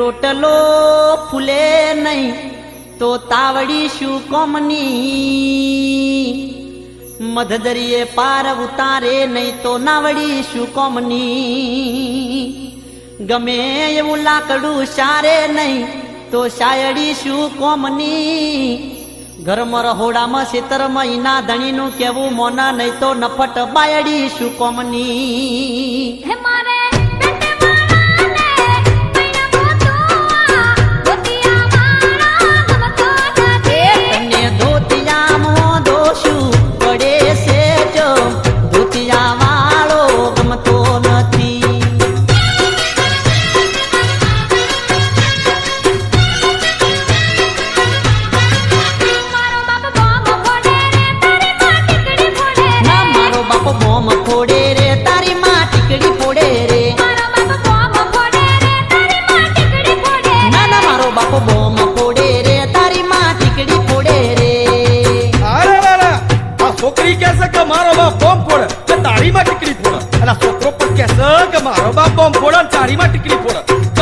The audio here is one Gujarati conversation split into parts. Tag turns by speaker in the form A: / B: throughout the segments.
A: રોટલો ફૂલે નહીં તો તાવડી શું કોમની, મધદરીએ પાર ઉતારે નહીં તો નાવડી શું કોમની, ગમે એવું લાકડું સારે નહીં તો શાયડી શું કોમની, ઘરમાં રહોડામાં શેતર મહિના ધણીનું કેવું મોના નહીં તો નફટ બાયડી શું કોમની.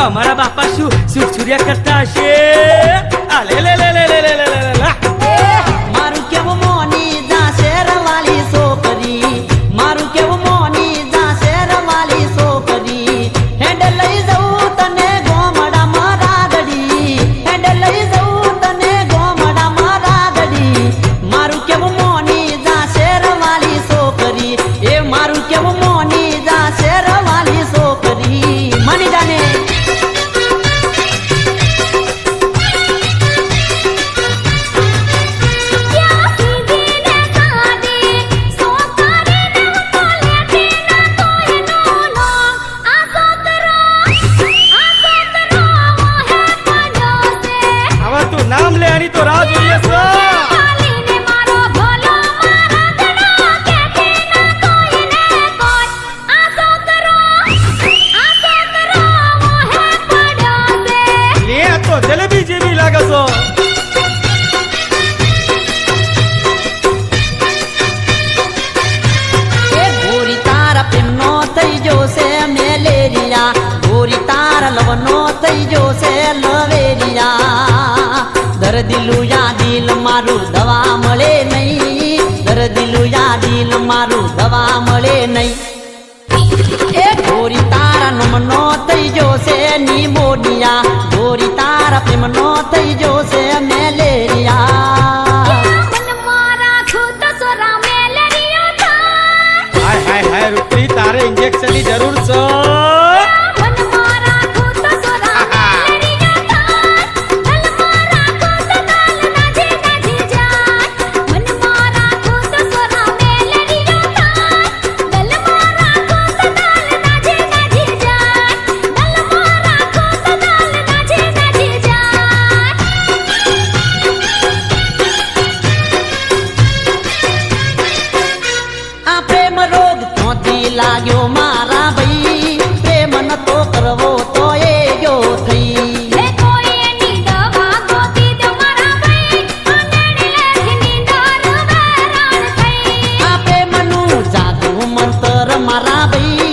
B: અમારા બાપા શું સુરસુર્યા કરતા હશે? લે લે લે લે લે લે લે લે.
A: મારું કેવું મોની જાશે રવાલી છોકરી, મારું કેવું મોની જાશે રવાલી છોકરી, હેડ લઈ જવું તને ગોમડામાં રાગડી, હેડ લઈ જવું તને ગોમડામાં રાગડી, મારું કેવું મોની જાશે રવાલી છોકરી, એ મારું કેવું મોની જાશે રવાલી છોકરી. મની જાને દર્દીલું યા દિલ મારું દવા મળે નહીં, દર્દીલું યા દિલ મારું દવા મળે નહીં, એ ગોરી તારા નમનો થઈ જોશે નિમોનિયા, ગોરી તારા પ્રેમનો થઈ જોશે મેલેરિયા.
B: હાય હાય હાય રૂપરી, તારે ઇન્જેક્શન ની જરૂર છે.
A: લાગ્યો મારા ભાઈ, પ્રેમ નતો કરવો તો એ જો થઈ, આ પ્રેમનું જાદુ મંતર મારા ભાઈ,